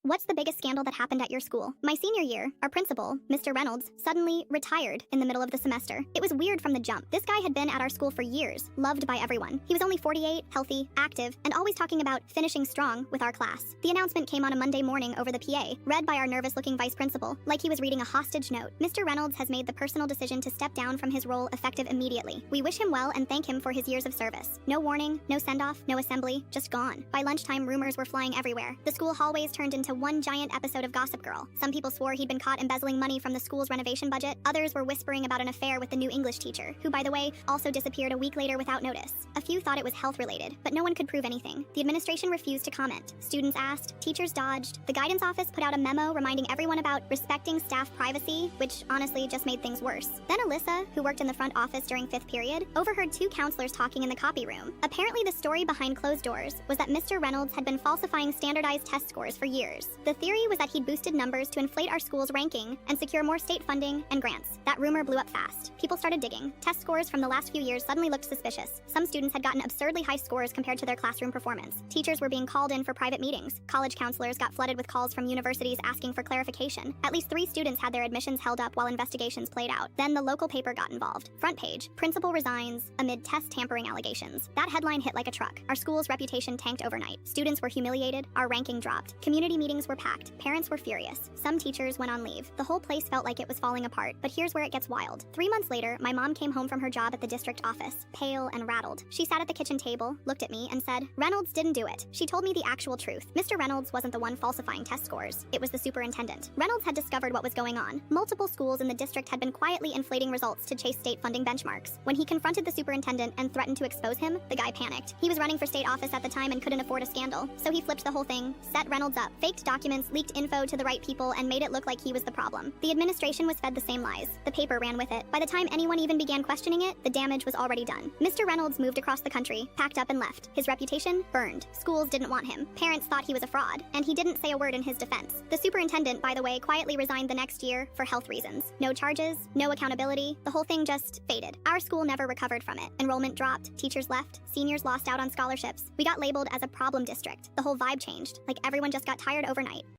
What's the biggest scandal that happened at your school? My senior year, our principal, Mr. Reynolds, suddenly retired in the middle of the semester. It was weird from the jump. This guy had been at our school for years, loved by everyone. He was only 48, healthy, active, and always talking about finishing strong with our class. The announcement came on a Monday morning over the PA, read by our nervous-looking vice principal, like he was reading a hostage note. Mr. Reynolds has made the personal decision to step down from his role effective immediately. We wish him well and thank him for his years of service. No warning, no send-off, no assembly, just gone. By lunchtime, rumors were flying everywhere. The school hallways turned into one giant episode of Gossip Girl. Some people swore he'd been caught embezzling money from the school's renovation budget. Others were whispering about an affair with the new English teacher, who, by the way, also disappeared a week later without notice. A few thought it was health-related, but no one could prove anything. The administration refused to comment. Students asked, teachers dodged. The guidance office put out a memo reminding everyone about respecting staff privacy, which honestly just made things worse. Then Alyssa, who worked in the front office during 5th period, overheard two counselors talking in the copy room. Apparently, the story behind closed doors was that Mr. Reynolds had been falsifying standardized test scores for years. The theory was that he'd boosted numbers to inflate our school's ranking and secure more state funding and grants. That rumor blew up fast. People started digging. Test scores from the last few years suddenly looked suspicious. Some students had gotten absurdly high scores compared to their classroom performance. Teachers were being called in for private meetings. College counselors got flooded with calls from universities asking for clarification. At least 3 students had their admissions held up while investigations played out. Then the local paper got involved. Front page, principal resigns amid test tampering allegations. That headline hit like a truck. Our school's reputation tanked overnight. Students were humiliated. Our ranking dropped. Community meetings were packed. Parents were furious. Some teachers went on leave. The whole place felt like it was falling apart. But here's where it gets wild. 3 months later, my mom came home from her job at the district office, pale and rattled. She sat at the kitchen table, looked at me, and said, "Reynolds didn't do it." She told me the actual truth. Mr. Reynolds wasn't the one falsifying test scores. It was the superintendent. Reynolds had discovered what was going on. Multiple schools in the district had been quietly inflating results to chase state funding benchmarks. When he confronted the superintendent and threatened to expose him, the guy panicked. He was running for state office at the time and couldn't afford a scandal. So he flipped the whole thing, set Reynolds up, faked documents, leaked info to the right people, and made it look like he was the problem. The administration was fed the same lies. The paper ran with it. By the time anyone even began questioning it, the damage was already done. Mr. Reynolds moved across the country, packed up and left. His reputation burned. Schools didn't want him. Parents thought he was a fraud, and he didn't say a word in his defense. The superintendent, by the way, quietly resigned the next year for health reasons. No charges, no accountability. The whole thing just faded. Our school never recovered from it. Enrollment dropped, teachers left, seniors lost out on scholarships. We got labeled as a problem district. The whole vibe changed, like everyone just got tired overnight.